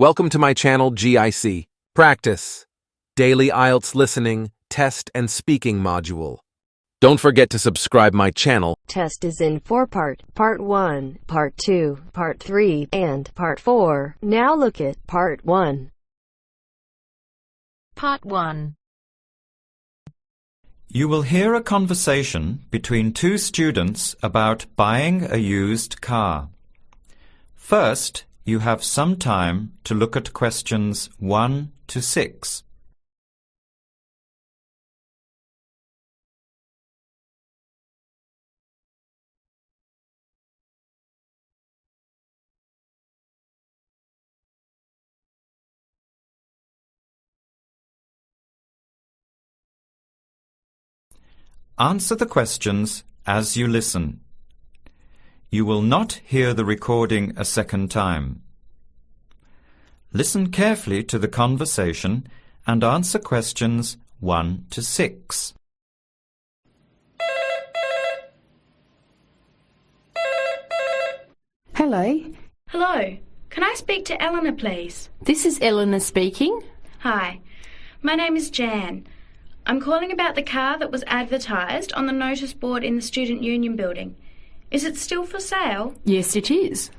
Welcome to my channel GIC. Practice. Daily IELTS Listening, Test and Speaking Module. Don't forget to subscribe my channel. Test is in 4-part, Part 1, Part 2, Part 3, and Part 4. Now look at Part 1. Part 1. You will hear a conversation between two students about buying a used car. First, you have some time to look at questions 1 to 6. Answer the questions as you listen. You will not hear the recording a second time. Listen carefully to the conversation and answer questions 1 to 6. Hello. Hello. Can I speak to Eleanor, please? This is Eleanor speaking. Hi. My name is Jan. I'm calling about the car that was advertised on the notice board in the Student Union building. Is it still for sale? Yes, it is.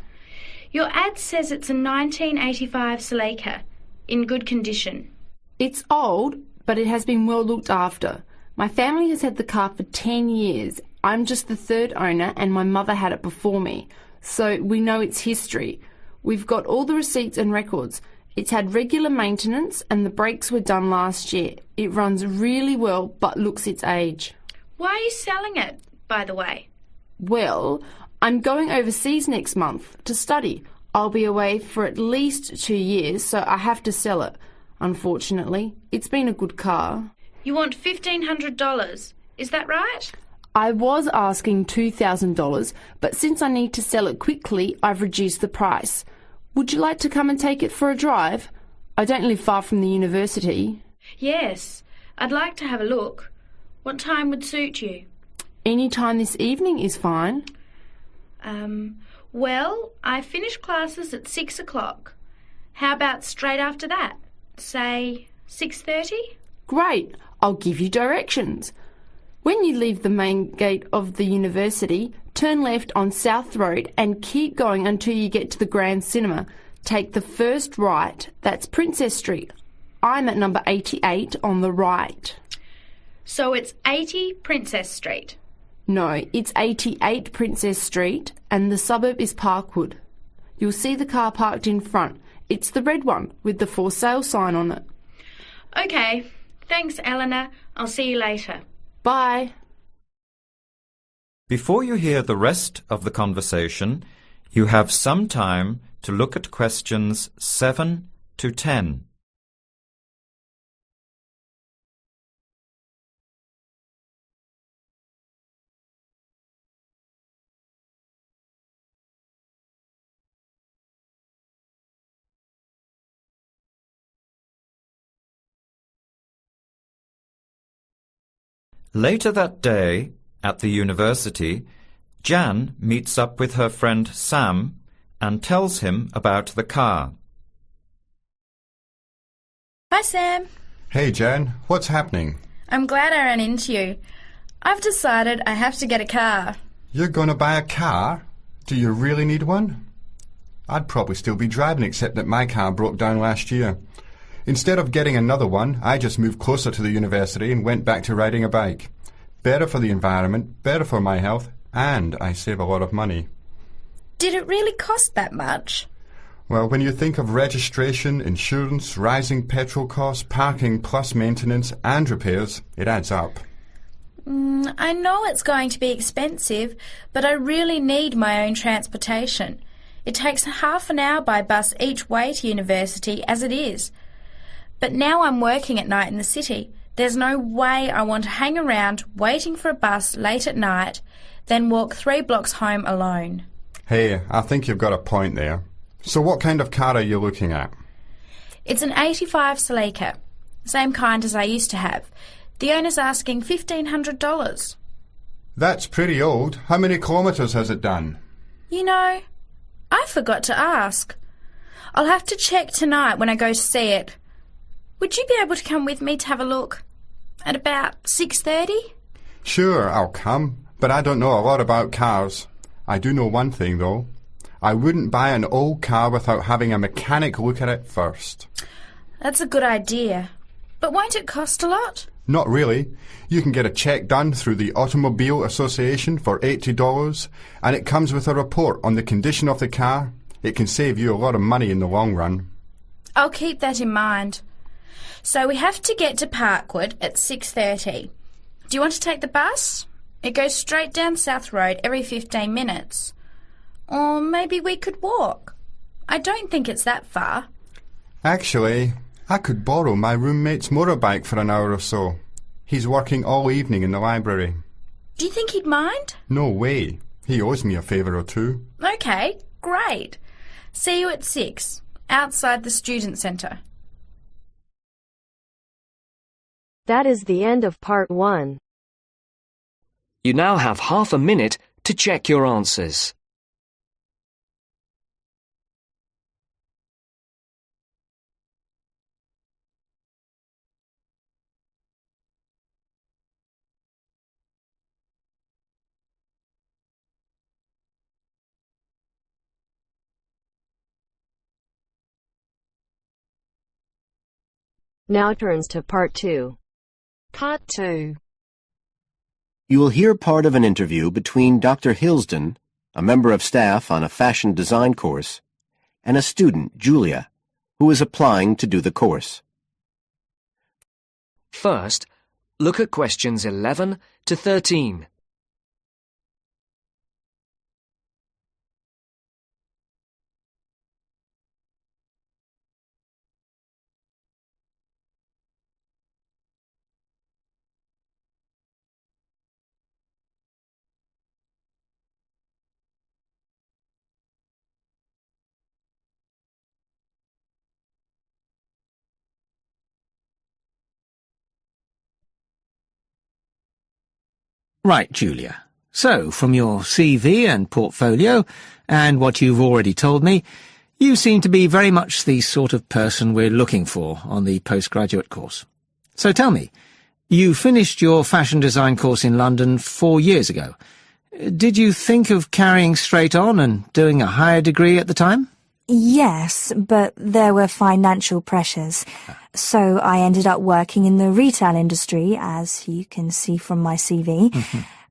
Your ad says it's a 1985 Celica, in good condition. It's old, but it has been well looked after. My family has had the car for 10 years. I'm just the third owner and my mother had it before me, so we know its history. We've got all the receipts and records. It's had regular maintenance and the brakes were done last year. It runs really well but looks its age. Why are you selling it, by the way? Well, I'm going overseas next month to study. I'll be away for at least 2 years, so I have to sell it. Unfortunately, it's been a good car. You want $1,500, is that right? I was asking $2,000, but since I need to sell it quickly, I've reduced the price. Would you like to come and take it for a drive? I don't live far from the university. Yes, I'd like to have a look. What time would suit you? Any time this evening is fine. Well, I finish classes at 6 o'clock. How about straight after that? Say 6:30? Great, I'll give you directions. When you leave the main gate of the university, turn left on South Road and keep going until you get to the Grand Cinema. Take the first right, that's Princess Street. I'm at number 88 on the right. So it's 80 Princess Street? No, it's 88 Princess Street and the suburb is Parkwood. You'll see the car parked in front. It's the red one with the for sale sign on it. Okay, thanks Eleanor. I'll see you later. Bye. Before you hear the rest of the conversation, you have some time to look at questions 7 to 10. Later that day, at the university, Jan meets up with her friend Sam and tells him about the car. Hi, Sam. Hey, Jan. What's happening? I'm glad I ran into you. I've decided I have to get a car. You're going to buy a car? Do you really need one? I'd probably still be driving, except that my car broke down last year. Instead of getting another one, I just moved closer to the university and went back to riding a bike. Better for the environment, better for my health, and I save a lot of money. Did it really cost that much? Well, when you think of registration, insurance, rising petrol costs, parking plus maintenance and repairs, it adds up. I know it's going to be expensive, but I really need my own transportation. It takes half an hour by bus each way to university as it is. But now I'm working at night in the city. There's no way I want to hang around waiting for a bus late at night, then walk 3 blocks home alone. Hey, I think you've got a point there. So what kind of car are you looking at? It's an 85 Celica, same kind as I used to have. The owner's asking $1,500. That's pretty old. How many kilometres has it done? You know, I forgot to ask. I'll have to check tonight when I go to see it. Would you be able to come with me to have a look? At about 6:30? Sure, I'll come, but I don't know a lot about cars. I do know one thing, though. I wouldn't buy an old car without having a mechanic look at it first. That's a good idea. But won't it cost a lot? Not really. You can get a check done through the Automobile Association for $80, and it comes with a report on the condition of the car. It can save you a lot of money in the long run. I'll keep that in mind. So we have to get to Parkwood at 6:30. Do you want to take the bus? It goes straight down South Road every 15 minutes. Or maybe we could walk. I don't think it's that far. Actually, I could borrow my roommate's motorbike for an hour or so. He's working all evening in the library. Do you think he'd mind? No way. He owes me a favour or two. Okay, great. See you at 6, outside the student centre. That is the end of part 1. You now have half a minute to check your answers. Now turns to part 2. Part 2. You will hear part of an interview between Dr. Hilsden, a member of staff on a fashion design course, and a student, Julia, who is applying to do the course. First, look at questions 11 to 13. Right, Julia. So, from your CV and portfolio, and what you've already told me, you seem to be very much the sort of person we're looking for on the postgraduate course. So tell me, you finished your fashion design course in London 4 years ago. Did you think of carrying straight on and doing a higher degree at the time? Yes, but there were financial pressures. So I ended up working in the retail industry, as you can see from my CV.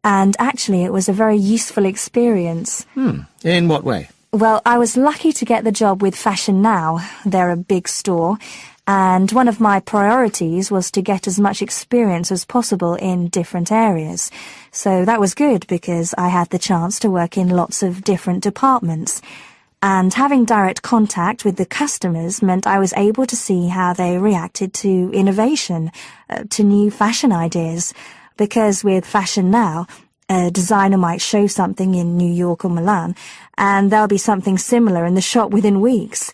And actually it was a very useful experience. In what way? Well, I was lucky to get the job with Fashion Now. They're a big store. And one of my priorities was to get as much experience as possible in different areas. So that was good because I had the chance to work in lots of different departments. And having direct contact with the customers meant I was able to see how they reacted to innovation, to new fashion ideas. Because with Fashion Now, a designer might show something in New York or Milan, and there'll be something similar in the shop within weeks.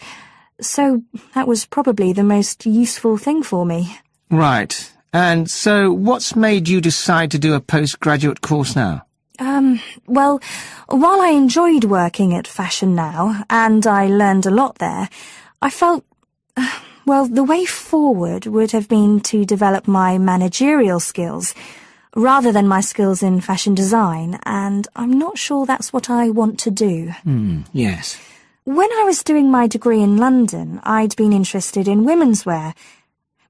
So that was probably the most useful thing for me. Right. And so what's made you decide to do a postgraduate course now? Well, while I enjoyed working at Fashion Now, and I learned a lot there, I felt, well, the way forward would have been to develop my managerial skills, rather than my skills in fashion design, and I'm not sure that's what I want to do. Yes. When I was doing my degree in London, I'd been interested in women's wear,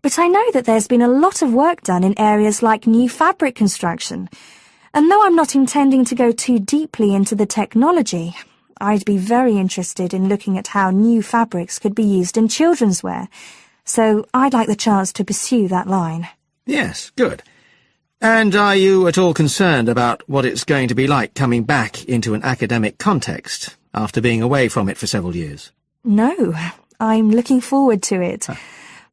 but I know that there's been a lot of work done in areas like new fabric construction. And though I'm not intending to go too deeply into the technology, I'd be very interested in looking at how new fabrics could be used in children's wear. So I'd like the chance to pursue that line. Yes, good. And are you at all concerned about what it's going to be like coming back into an academic context after being away from it for several years? No, I'm looking forward to it.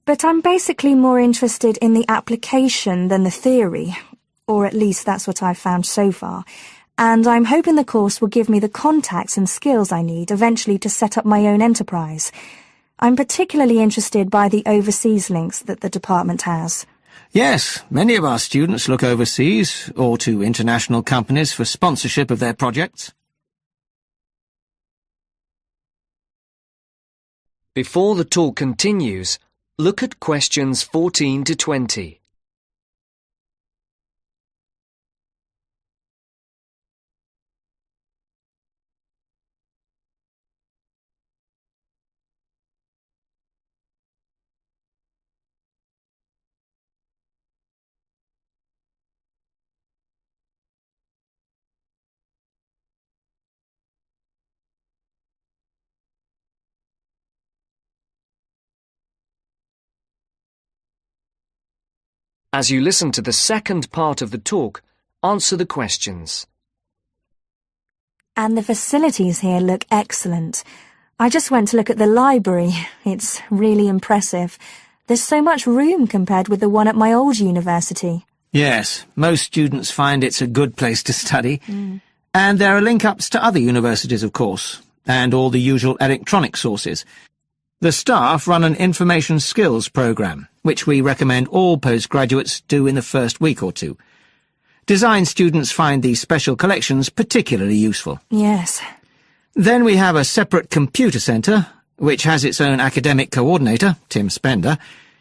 But I'm basically more interested in the application than the theory. Or at least that's what I've found so far, and I'm hoping the course will give me the contacts and skills I need eventually to set up my own enterprise. I'm particularly interested by the overseas links that the department has. Yes, many of our students look overseas or to international companies for sponsorship of their projects. Before the talk continues, look at questions 14 to 20. As you listen to the second part of the talk, answer the questions. And the facilities here look excellent. I just went to look at the library. It's really impressive. There's so much room compared with the one at my old university. Yes, most students find it's a good place to study. And there are link-ups to other universities, of course, and all the usual electronic sources. The staff run an information skills programme, which we recommend all postgraduates do in the first week or two. Design students find these special collections particularly useful. Yes. Then we have a separate computer centre, which has its own academic coordinator, Tim Spender.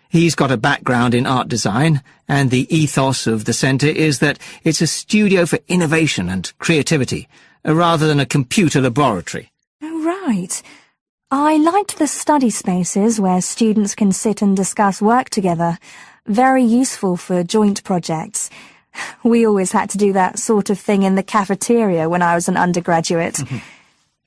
He's got a background in art design, and the ethos of the centre is that it's a studio for innovation and creativity, rather than a computer laboratory. Oh, right. I liked the study spaces where students can sit and discuss work together. Very useful for joint projects. We always had to do that sort of thing in the cafeteria when I was an undergraduate.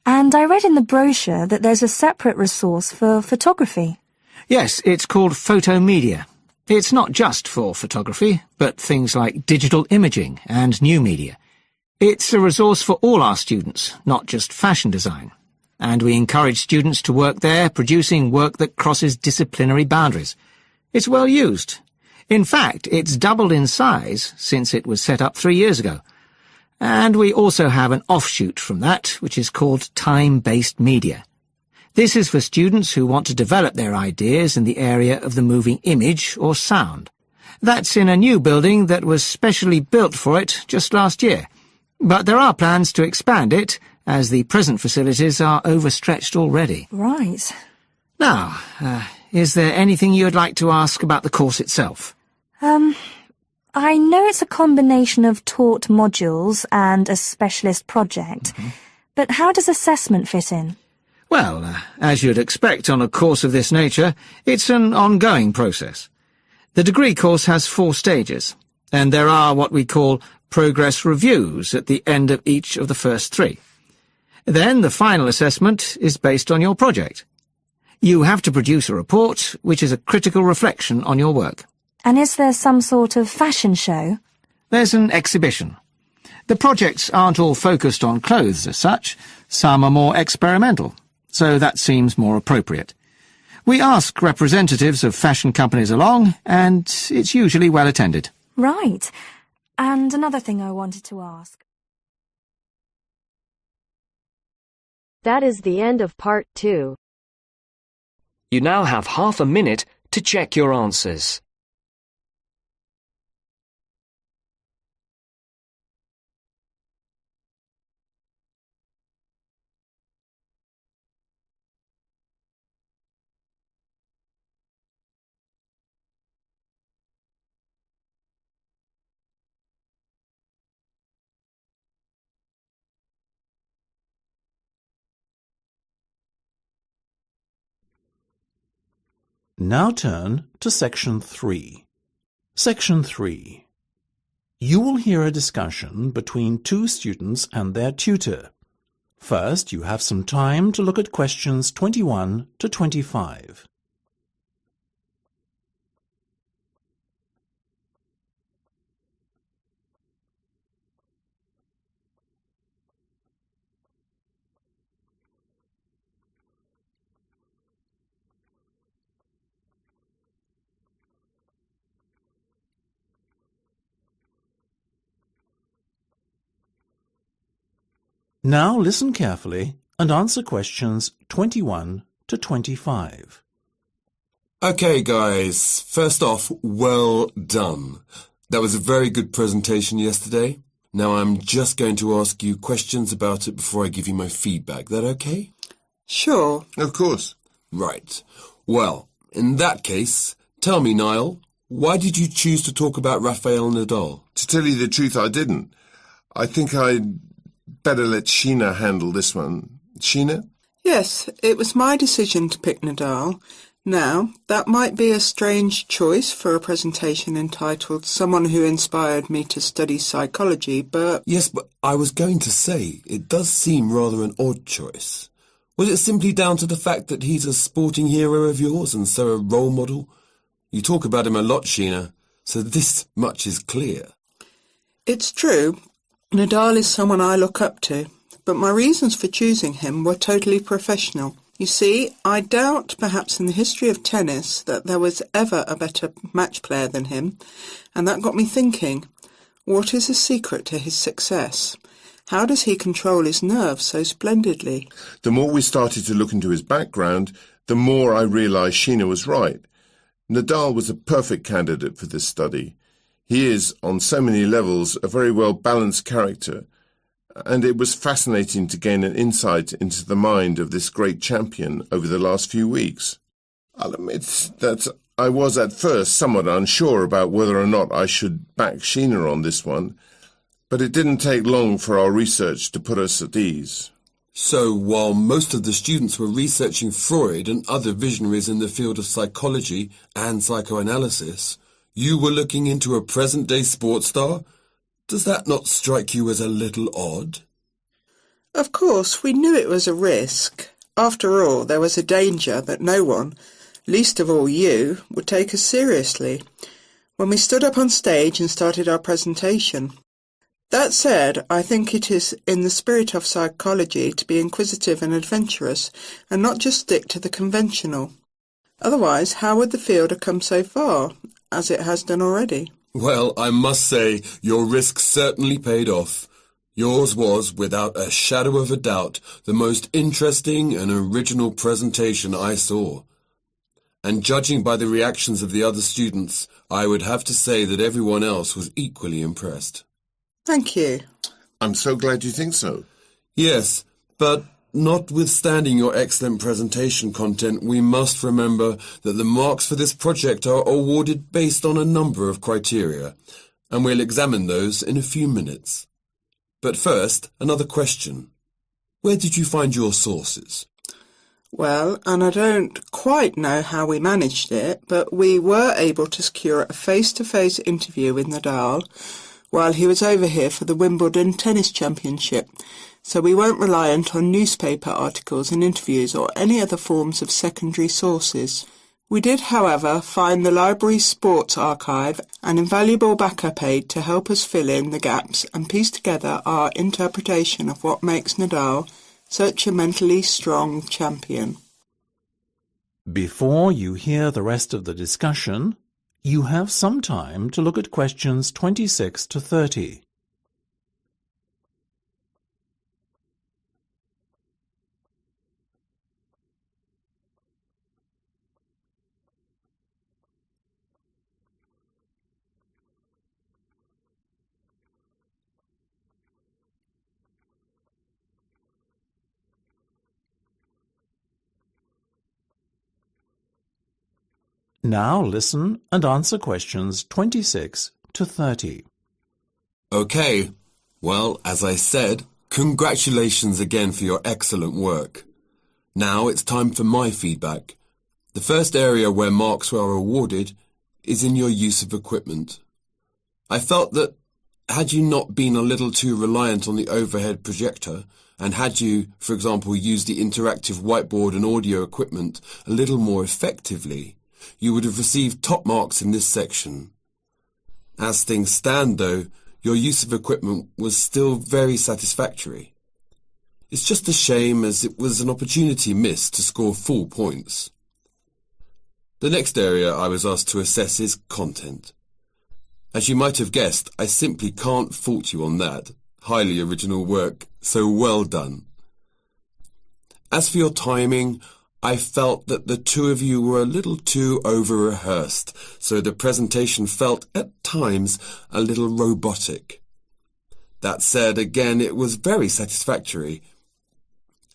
And I read in the brochure that there's a separate resource for photography. Yes, it's called Photomedia. It's not just for photography, but things like digital imaging and new media. It's a resource for all our students, not just fashion design. And we encourage students to work there, producing work that crosses disciplinary boundaries. It's well used. In fact, it's doubled in size since it was set up 3 years ago. And we also have an offshoot from that, which is called time-based media. This is for students who want to develop their ideas in the area of the moving image or sound. That's in a new building that was specially built for it just last year. But there are plans to expand it, as the present facilities are overstretched already. Right. Now, is there anything you'd like to ask about the course itself? I know it's a combination of taught modules and a specialist project, but how does assessment fit in? Well, as you'd expect on a course of this nature, it's an ongoing process. The degree course has 4 stages, and there are what we call progress reviews at the end of each of the first 3. Then the final assessment is based on your project. You have to produce a report, which is a critical reflection on your work. And is there some sort of fashion show? There's an exhibition. The projects aren't all focused on clothes as such. Some are more experimental, so that seems more appropriate. We ask representatives of fashion companies along, and it's usually well attended. Right. And another thing I wanted to ask. That is the end of part 2. You now have half a minute to check your answers. Now turn to Section 3. Section 3. You will hear a discussion between 2 students and their tutor. First, you have some time to look at questions 21 to 25. Now listen carefully and answer questions 21 to 25. Okay, guys. First off, well done. That was a very good presentation yesterday. Now I'm just going to ask you questions about it before I give you my feedback. That okay? Sure. Of course. Right. Well, in that case, tell me, Niall, why did you choose to talk about Rafael Nadal? To tell you the truth, I didn't. I think I'd better let Sheena handle this one. Sheena? Yes, it was my decision to pick Nadal. Now, that might be a strange choice for a presentation entitled Someone Who Inspired Me to Study Psychology, but... Yes, but I was going to say, it does seem rather an odd choice. Was it simply down to the fact that he's a sporting hero of yours and so a role model? You talk about him a lot, Sheena, so this much is clear. It's true. Nadal is someone I look up to, but my reasons for choosing him were totally professional. You see, I doubt perhaps in the history of tennis that there was ever a better match player than him, and that got me thinking, what is the secret to his success? How does he control his nerves so splendidly? The more we started to look into his background, the more I realised Sheena was right. Nadal was a perfect candidate for this study. He is, on so many levels, a very well-balanced character, and it was fascinating to gain an insight into the mind of this great champion over the last few weeks. I'll admit that I was at first somewhat unsure about whether or not I should back Sheena on this one, but it didn't take long for our research to put us at ease. So, while most of the students were researching Freud and other visionaries in the field of psychology and psychoanalysis, you were looking into a present-day sports star? Does that not strike you as a little odd? Of course, we knew it was a risk. After all, there was a danger that no one, least of all you, would take us seriously when we stood up on stage and started our presentation. That said, I think it is in the spirit of psychology to be inquisitive and adventurous and not just stick to the conventional. Otherwise, how would the field have come so far, as it has done already? Well, I must say, your risk certainly paid off. Yours was, without a shadow of a doubt, the most interesting and original presentation I saw. And judging by the reactions of the other students, I would have to say that everyone else was equally impressed. Thank you. I'm so glad you think so. Yes, but notwithstanding your excellent presentation content, we must remember that the marks for this project are awarded based on a number of criteria, and we'll examine those in a few minutes. But first, another question. Where did you find your sources? Well, and I don't quite know how we managed it, but we were able to secure a face-to-face interview with Nadal while he was over here for the Wimbledon Tennis Championship, so we weren't reliant on newspaper articles and interviews or any other forms of secondary sources. We did, however, find the library's sports archive an invaluable backup aid to help us fill in the gaps and piece together our interpretation of what makes Nadal such a mentally strong champion. Before you hear the rest of the discussion, you have some time to look at questions 26 to 30. Now listen and answer questions 26 to 30. Okay. Well, as I said, congratulations again for your excellent work. Now it's time for my feedback. The first area where marks were awarded is in your use of equipment. I felt that had you not been a little too reliant on the overhead projector, and had you, for example, used the interactive whiteboard and audio equipment a little more effectively, you would have received top marks in this section. As things stand, though, your use of equipment was still very satisfactory. It's just a shame as it was an opportunity missed to score full points. The next area I was asked to assess is content. As you might have guessed, I simply can't fault you on that. Highly original work, so well done. As for your timing, I felt that the two of you were a little too over-rehearsed, so the presentation felt, at times, a little robotic. That said, again, it was very satisfactory,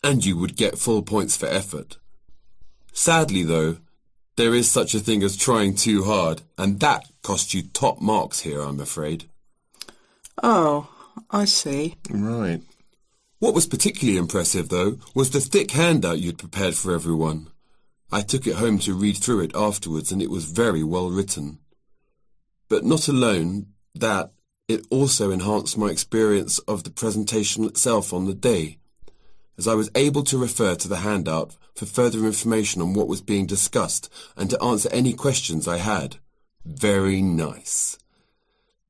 and you would get full points for effort. Sadly, though, there is such a thing as trying too hard, and that costs you top marks here, I'm afraid. Oh, I see. Right. What was particularly impressive, though, was the thick handout you'd prepared for everyone. I took it home to read through it afterwards, and it was very well written. But not alone that, it also enhanced my experience of the presentation itself on the day, as I was able to refer to the handout for further information on what was being discussed and to answer any questions I had. Very nice.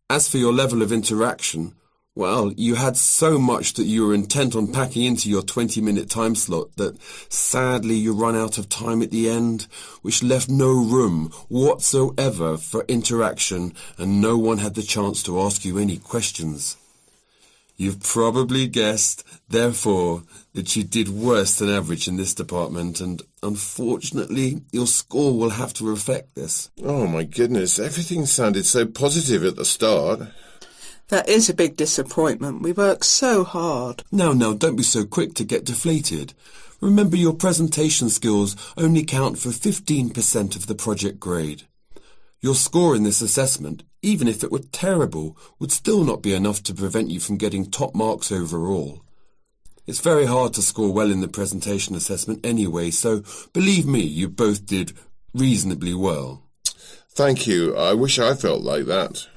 As for your level of interaction, well, you had so much that you were intent on packing into your 20-minute time slot that sadly you run out of time at the end, which left no room whatsoever for interaction, and no one had the chance to ask you any questions. You've probably guessed, therefore, that you did worse than average in this department, and unfortunately, your score will have to reflect this. Oh my goodness, everything sounded so positive at the start. That is a big disappointment. We worked so hard. Now, don't be so quick to get deflated. Remember, your presentation skills only count for 15% of the project grade. Your score in this assessment, even if it were terrible, would still not be enough to prevent you from getting top marks overall. It's very hard to score well in the presentation assessment anyway, so believe me, you both did reasonably well. Thank you. I wish I felt like that.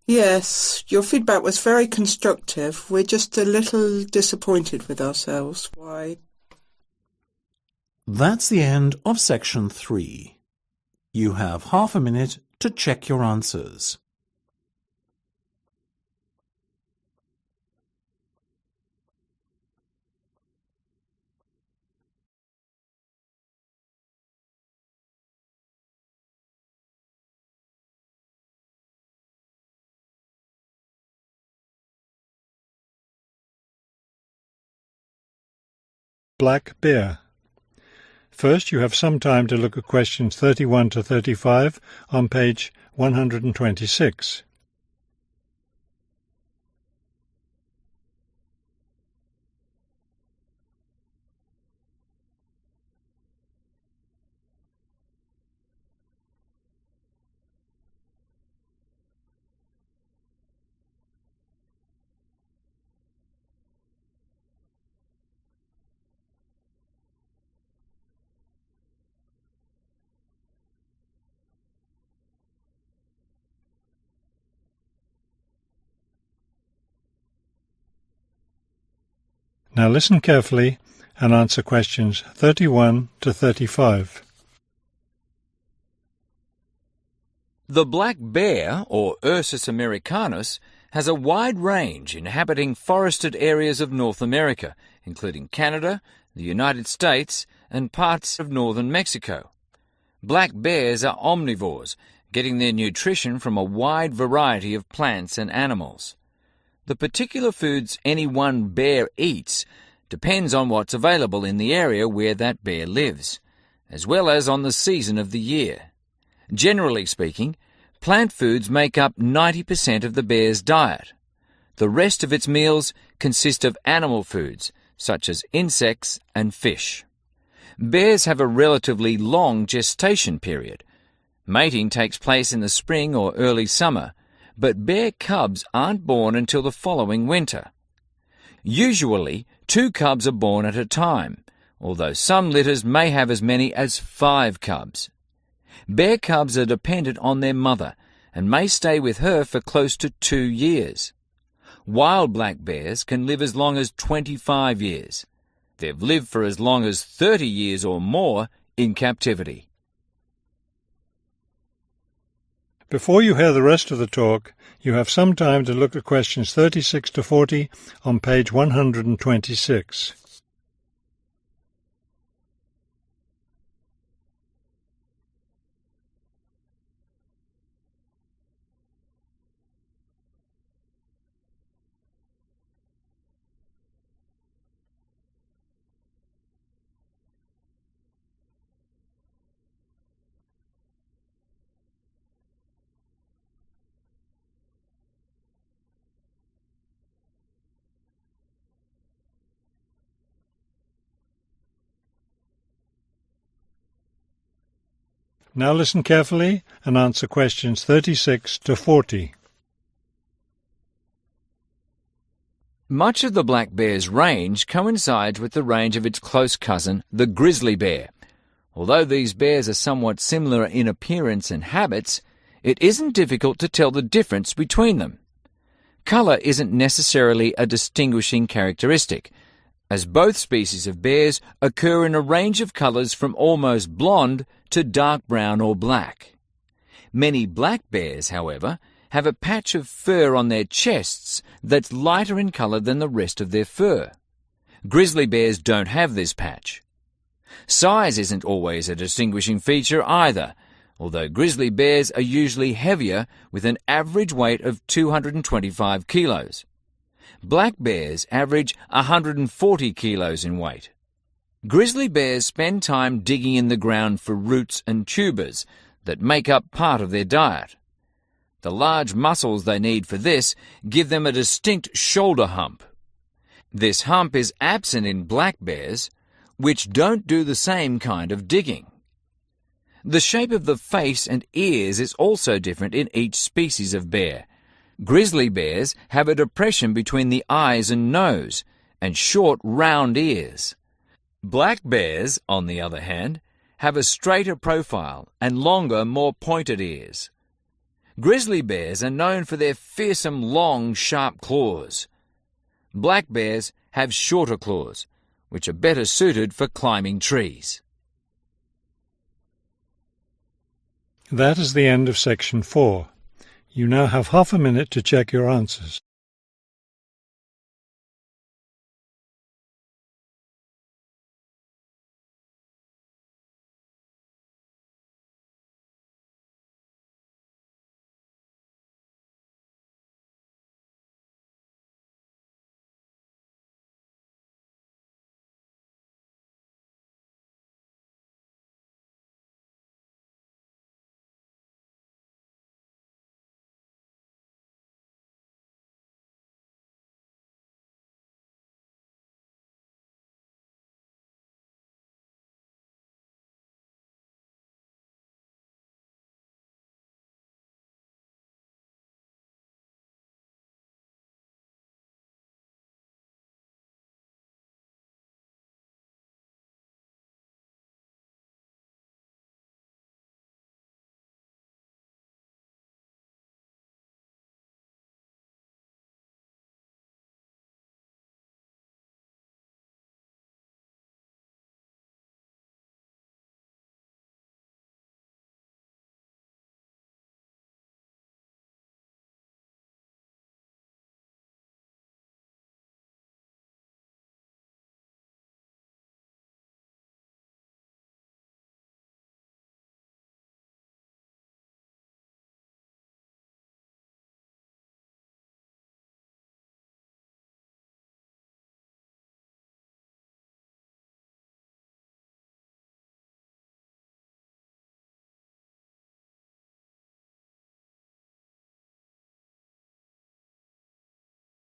Yes, your feedback was very constructive. We're just a little disappointed with ourselves. Why? That's the end of section 3. You have half a minute to check your answers. Black bear. First, you have some time to look at questions 31 to 35 on page 126. Now listen carefully and answer questions 31 to 35. The black bear, or Ursus americanus, has a wide range inhabiting forested areas of North America, including Canada, the United States, and parts of northern Mexico. Black bears are omnivores, getting their nutrition from a wide variety of plants and animals. The particular foods any one bear eats depends on what's available in the area where that bear lives, as well as on the season of the year. Generally speaking, plant foods make up 90% of the bear's diet. The rest of its meals consist of animal foods, such as insects and fish. Bears have a relatively long gestation period. Mating takes place in the spring or early summer, but bear cubs aren't born until the following winter. Usually, 2 cubs are born at a time, although some litters may have as many as 5 cubs. Bear cubs are dependent on their mother and may stay with her for close to 2 years. Wild black bears can live as long as 25 years. They've lived for as long as 30 years or more in captivity. Before you hear the rest of the talk, you have some time to look at questions 36 to 40 on page 126. Now listen carefully and answer questions 36 to 40. Much of the black bear's range coincides with the range of its close cousin, the grizzly bear. Although these bears are somewhat similar in appearance and habits, it isn't difficult to tell the difference between them. Colour isn't necessarily a distinguishing characteristic, as both species of bears occur in a range of colours from almost blonde to dark brown or black. Many black bears, however, have a patch of fur on their chests that's lighter in colour than the rest of their fur. Grizzly bears don't have this patch. Size isn't always a distinguishing feature either, although grizzly bears are usually heavier with an average weight of 225 kilos. Black bears average 140 kilos in weight. Grizzly bears spend time digging in the ground for roots and tubers that make up part of their diet. The large muscles they need for this give them a distinct shoulder hump. This hump is absent in black bears, which don't do the same kind of digging. The shape of the face and ears is also different in each species of bear. Grizzly bears have a depression between the eyes and nose, and short, round ears. Black bears, on the other hand, have a straighter profile and longer, more pointed ears. Grizzly bears are known for their fearsome, long, sharp claws. Black bears have shorter claws, which are better suited for climbing trees. That is the end of section 4. You now have half a minute to check your answers.